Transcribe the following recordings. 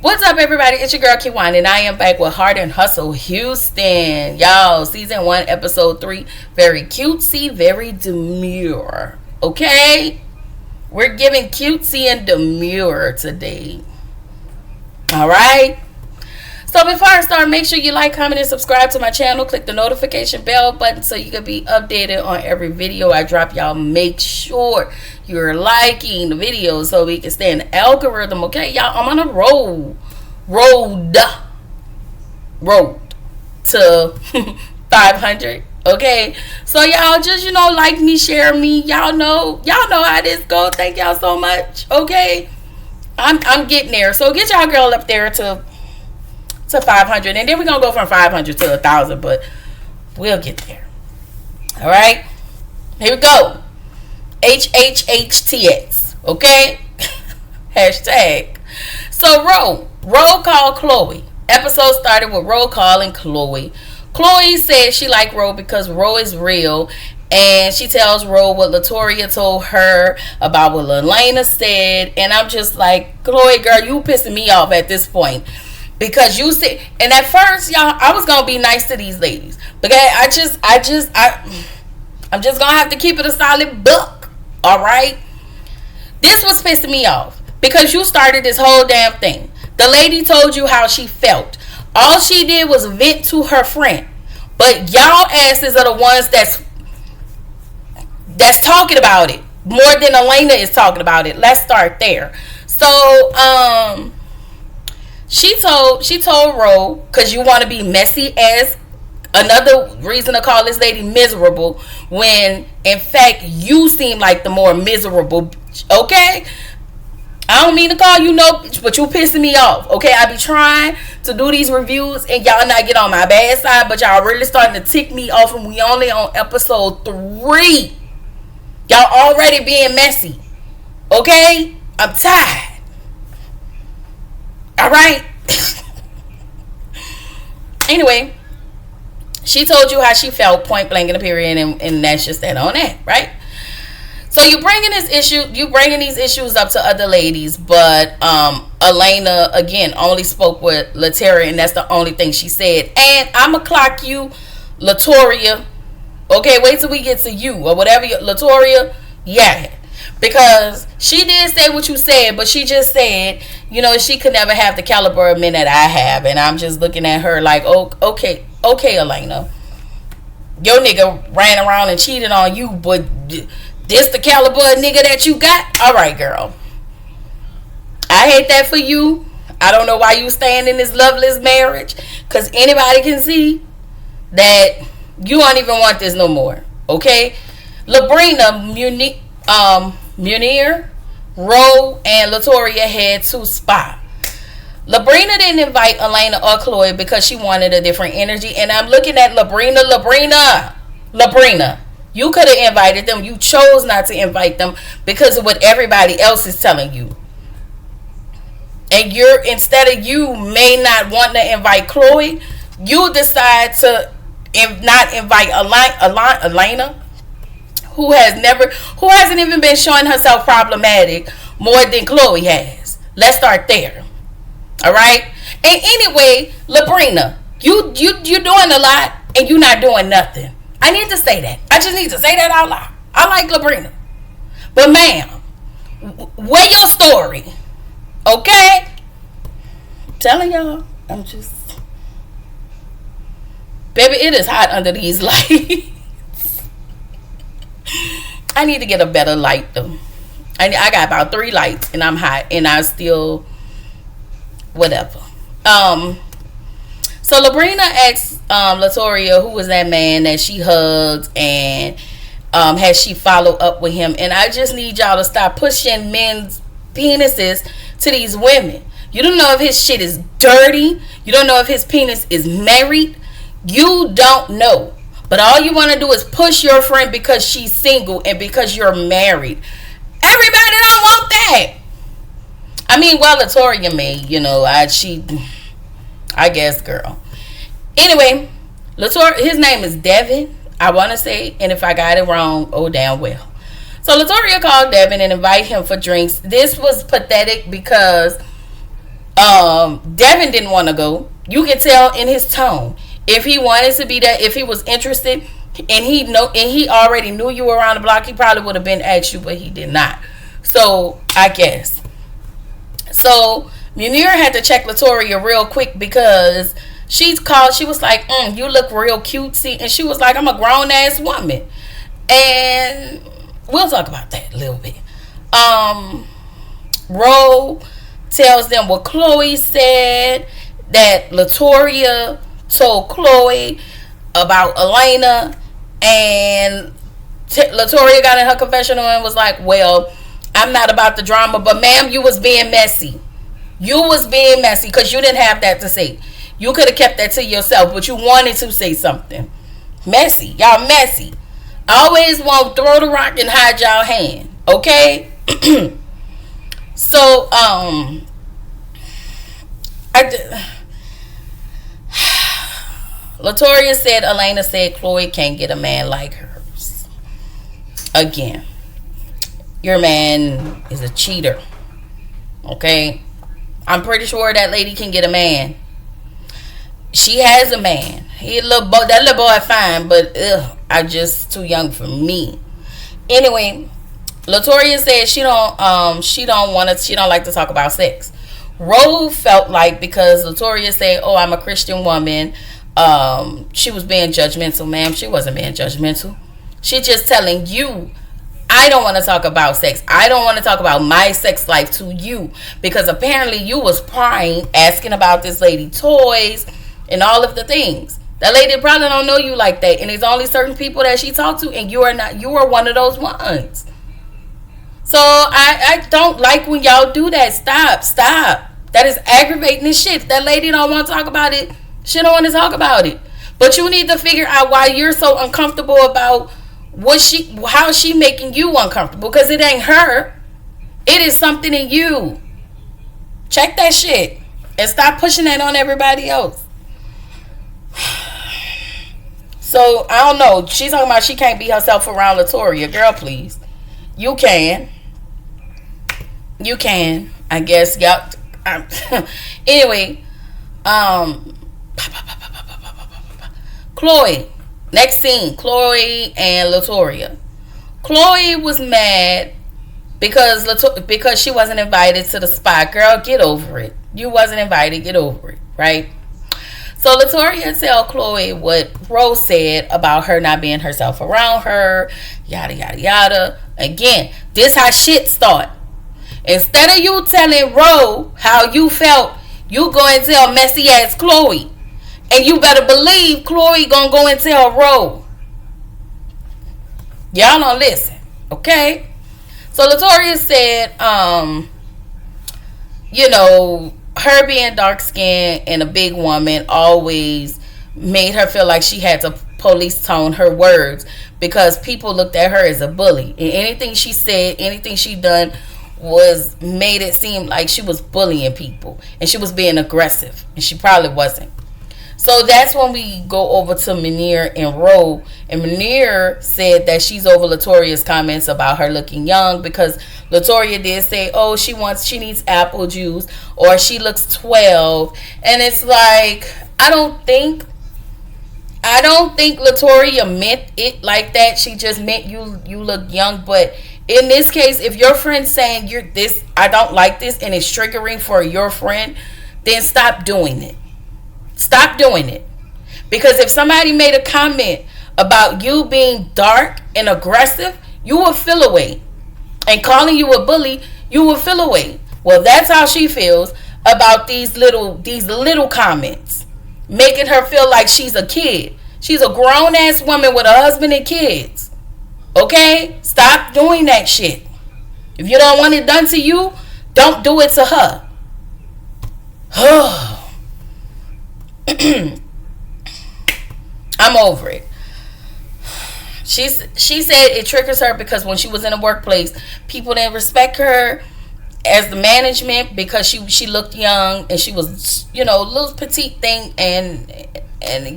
What's up, everybody? It's your girl Kiwan, and I am back with Heart and Hustle Houston. Y'all, season 1, episode 3. Very cutesy, very demure. Okay? We're giving cutesy and demure today. Alright? So before I start, make sure you like, comment, and subscribe to my channel. Click the notification bell button so you can be updated on every video I drop. Y'all make sure you're liking the videos so we can stay in the algorithm. Okay, y'all, I'm on a road to 500. Okay, so y'all just like me, share me. Y'all know how this go. Thank y'all so much. Okay, I'm getting there. So get y'all girl up there to 500, and then we're gonna go from 500 to 1,000, but we'll get there. All right, here we go. HHHTX. Okay. Hashtag. So roll call Chloe. Episode started with roll calling Chloe. Chloe said she liked Ro because Ro is real, and she tells Ro what Latoria told her about what Elena said, and I'm just like, Chloe, girl, you pissing me off at this point. Because you said, and at first, y'all, I was gonna be nice to these ladies. Okay, I'm just gonna have to keep it a solid book. All right. This was pissing me off because you started this whole damn thing. The lady told you how she felt. All she did was vent to her friend. But y'all asses are the ones that's talking about it more than Elena is talking about it. Let's start there. So She told Ro, because you want to be messy as another reason to call this lady miserable, when in fact you seem like the more miserable. Okay, I don't mean to call you no bitch, but you pissing me off. Okay, I be trying to do these reviews and y'all not get on my bad side, but y'all really starting to tick me off, and we only on episode 3. Y'all already being messy. Okay, I'm tired. All right. Anyway, she told you how she felt, point blank in the period, and that's just that on that, right? So you bringing these issues up to other ladies, but Elena again only spoke with Latoria, and that's the only thing she said. And I'ma clock you, Latoria. Okay, wait till we get to you or whatever, Latoria. Yeah. Because she did say what you said, but she just said, she could never have the caliber of men that I have. And I'm just looking at her like, oh, okay, Elena. Your nigga ran around and cheated on you, but this the caliber of nigga that you got? All right, girl. I hate that for you. I don't know why you staying in this loveless marriage, because anybody can see that you don't even want this no more. Okay? Labrina, Munir, Ro, and Latoria had to spot. Labrina didn't invite Elena or Chloe because she wanted a different energy. And I'm looking at Labrina. You could have invited them. You chose not to invite them because of what everybody else is telling you. And instead of you may not want to invite Chloe, you decide to not invite Elena, who hasn't even been showing herself problematic more than Chloe has. Let's start there. All right. And anyway, Labrina, you doing a lot and you not doing nothing. I need to say that. I just need to say that out loud. I like Labrina, but ma'am, where your story? Okay. I'm telling y'all, baby, it is hot under these lights. I need to get a better light though. I got about 3 lights and I'm hot and I still whatever. So Labrina asked Latoria who was that man that she hugged and has she followed up with him. And I just need y'all to stop pushing men's penises to these women. You don't know if his shit is dirty. You don't know if his penis is married. You don't know. But all you want to do is push your friend because she's single and because you're married. Everybody don't want that. I mean, well, Latoria may, I guess, girl. Anyway, Latoria, his name is Devin, I want to say, and if I got it wrong, oh damn well. So Latoria called Devin and invited him for drinks. This was pathetic because Devin didn't want to go. You could tell in his tone if he wanted to be there, if he was interested, and he already knew you were around the block, he probably would have been asked you, but he did not. So I guess. So Munir had to check Latoria real quick because she was like, you look real cutesy, and she was like, I'm a grown ass woman, and we'll talk about that a little bit. Ro tells them what Chloe said, that Latoria told Chloe about Elena, and Latoria got in her confessional and was like, well, I'm not about the drama, but ma'am, you was being messy. You was being messy because you didn't have that to say. You could have kept that to yourself, but you wanted to say something. Messy. Y'all messy. Always want to throw the rock and hide y'all hand. Okay? So, Latoria said Elena said Chloe can't get a man like hers. Again, your man is a cheater. Okay? I'm pretty sure that lady can get a man. She has a man. That little boy fine, but I just too young for me. Anyway, Latoria said she don't like to talk about sex. Ro felt like because Latoria said, "Oh, I'm a Christian woman," she was being judgmental. Ma'am, she wasn't being judgmental. She just telling you, I don't want to talk about sex. I don't want to talk about my sex life to you because apparently you was prying, asking about this lady toys and all of the things. That lady probably don't know you like that, and there's only certain people that she talked to, and you are not. You are one of those ones. So I don't like when y'all do that. Stop. That is aggravating as shit. That lady don't want to talk about it. She don't want to talk about it. But you need to figure out why you're so uncomfortable about how she making you uncomfortable. Because it ain't her. It is something in you. Check that shit. And stop pushing that on everybody else. So, I don't know. She's talking about she can't be herself around Latoria. Girl, please. You can. I guess. Y'all. Anyway. Chloe. Next scene. Chloe and Latoria. Chloe was mad because she wasn't invited to the spa. Girl, get over it. You wasn't invited. Get over it. Right? So Latoria tell Chloe what Rose said about her not being herself around her, yada yada yada. Again, this how shit start. Instead of you telling Rose how you felt, you go and tell messy ass Chloe, and you better believe Chloe gonna go and tell Rose. Y'all don't listen, okay? So Latoria said, her being dark skinned and a big woman always made her feel like she had to police tone her words because people looked at her as a bully. And anything she said, anything she done made it seem like she was bullying people and she was being aggressive, and she probably wasn't. So that's when we go over to Munir and Ro. And Munir said that she's over Latoria's comments about her looking young because Latoria did say, oh, she needs apple juice, or she looks 12. And it's like, I don't think Latoria meant it like that. She just meant you look young. But in this case, if your friend's saying I don't like this, and it's triggering for your friend, then stop doing it. Stop doing it. Because if somebody made a comment about you being dark and aggressive, you will feel away. And calling you a bully, you will feel away. Well, that's how she feels about these little comments. Making her feel like she's a kid. She's a grown ass woman with a husband and kids. Okay? Stop doing that shit. If you don't want it done to you, don't do it to her. I'm over it. She said it triggers her because when she was in the workplace, people didn't respect her as the management because she looked young and she was, a little petite thing, and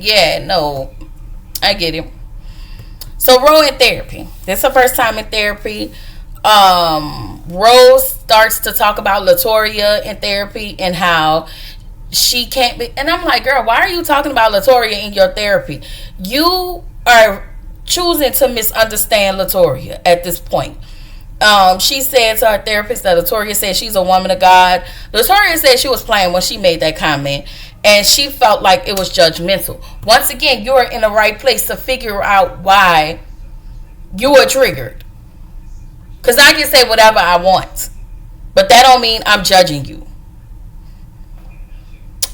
yeah, no, I get it. So Ro in therapy. This is her first time in therapy. Rose starts to talk about Latoria in therapy and how she can't be, and I'm like, girl, why are you talking about Latoria in your therapy? You are choosing to misunderstand Latoria at this point. She said to her therapist that Latoria said she's a woman of God. Latoria said she was playing when she made that comment, and she felt like it was judgmental. Once again, you're in the right place to figure out why you were triggered. Because I can say whatever I want, but that don't mean I'm judging you.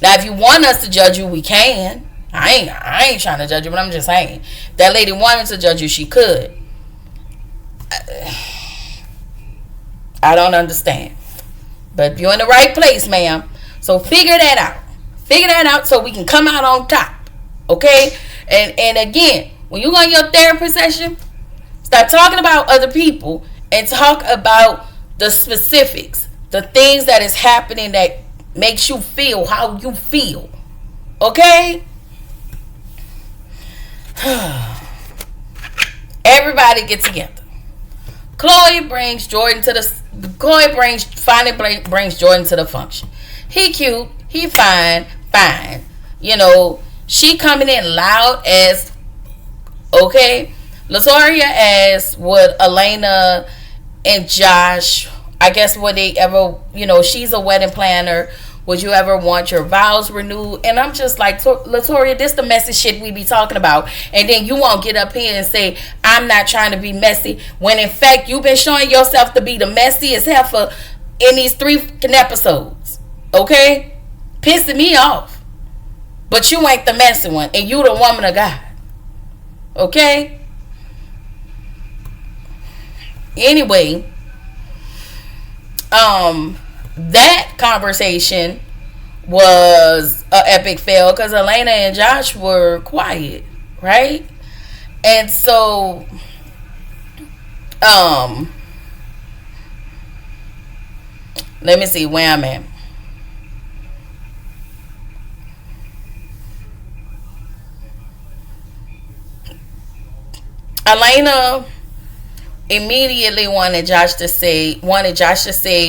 Now, if you want us to judge you, we can. I ain't trying to judge you, but I'm just saying. If that lady wanted to judge you, she could. I don't understand. But you're in the right place, ma'am. So figure that out. Figure that out so we can come out on top. Okay? And again, when you go in your therapy session, start talking about other people and talk about the specifics. The things that is happening that makes you feel how you feel. Okay? Everybody get together. Chloe brings Jordan to the function. He cute, he fine. You know, she coming in loud as okay. Latoria asked would Elena and Josh, I guess, would they ever, you know, she's a wedding planner, would you ever want your vows renewed? And I'm just like, Latoria, this the messy shit we be talking about. And then you won't get up here and say, I'm not trying to be messy. When in fact, you've been showing yourself to be the messiest heifer in these 3 episodes. Okay? Pissing me off. But you ain't the messy one. And you the woman of God. Okay? Anyway. That conversation was an epic fail because Elena and Josh were quiet, right? And so let me see where I'm at. Elena immediately wanted Josh to say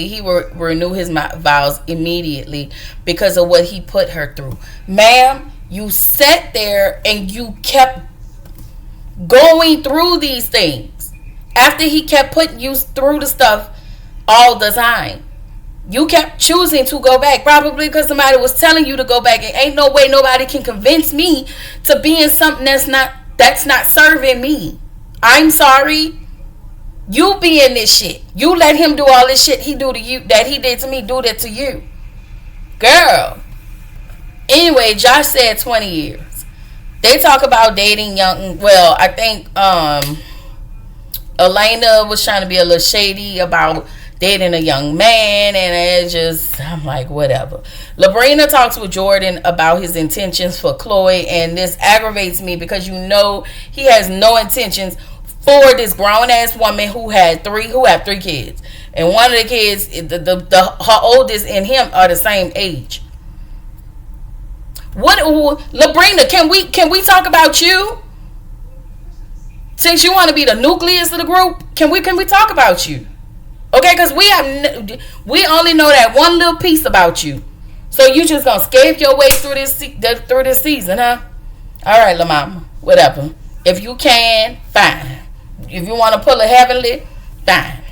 he would renew his vows immediately because of what he put her through. Ma'am, you sat there and you kept going through these things after he kept putting you through the stuff all the time. You kept choosing to go back, probably because somebody was telling you to go back, and ain't no way nobody can convince me to be in something that's not serving me. I'm sorry. You be in this shit. You let him do all this shit he do to you, that he did to me, do that to you. Girl. Anyway, Josh said 20 years. They talk about dating young. Well, I think Elena was trying to be a little shady about dating a young man, and it just, I'm like, whatever. Labrina talks with Jordan about his intentions for Chloe, and this aggravates me because you know he has no intentions for this grown ass woman who have 3 kids, and one of the kids, her oldest and him are the same age. What, Labrina? Can we talk about you? Since you want to be the nucleus of the group, can we talk about you? Okay, because we only know that one little piece about you, so you just gonna escape your way through this season, huh? All right, La Mama, whatever. If you can, fine. If you want to pull a heavenly, fine.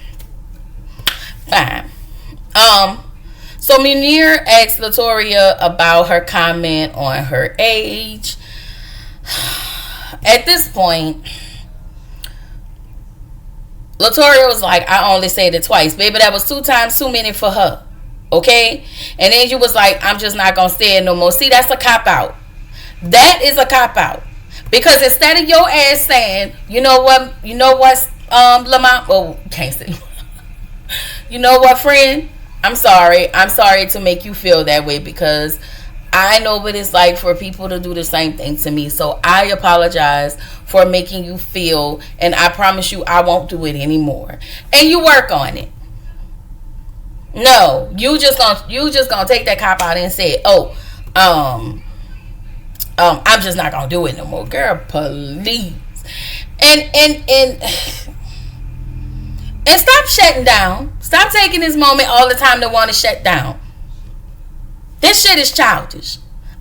So Munir asked Latoria about her comment on her age. At this point, Latoria was like, I only said it twice. Baby, that was 2 times too many for her. Okay? And then you was like, I'm just not going to say it no more. See, that's a cop-out. That is a cop-out. Because instead of your ass saying, you know what, Lamont, oh, can't say. You know what, friend? I'm sorry to make you feel that way, because I know what it's like for people to do the same thing to me. So I apologize for making you feel, and I promise you I won't do it anymore. And you work on it. No, you just gonna take that cop out and say, I'm just not gonna do it no more. Girl, please. And And stop shutting down. Stop taking this moment all the time to want to shut down. This shit is childish.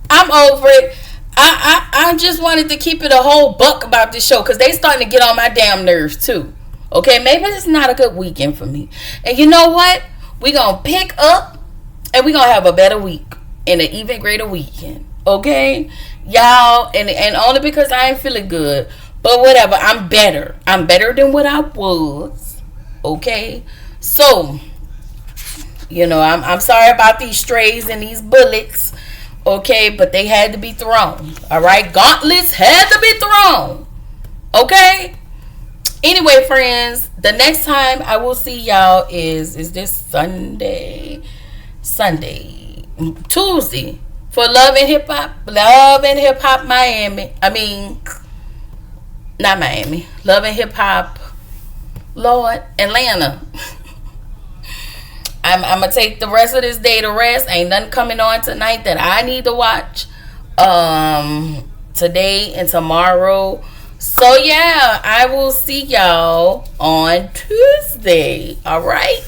I'm over it. I just wanted to keep it a whole buck about this show because they starting to get on my damn nerves too. Okay, maybe it's not a good weekend for me. And you know what? We gonna pick up and we gonna have a better week and an even greater weekend. Okay, y'all, and only because I ain't feeling good, but whatever. I'm better. I'm better than what I was. Okay, so I'm sorry about these strays and these bullets. Okay, but they had to be thrown. All right, gauntlets had to be thrown. Okay. Anyway, friends, the next time I will see y'all is this Sunday, Tuesday for Love and Hip Hop Miami. I mean, not Miami. Love and Hip Hop, Lord, Atlanta. I'm gonna take the rest of this day to rest. Ain't nothing coming on tonight that I need to watch. Today and tomorrow. So yeah, I will see y'all on Tuesday. All right.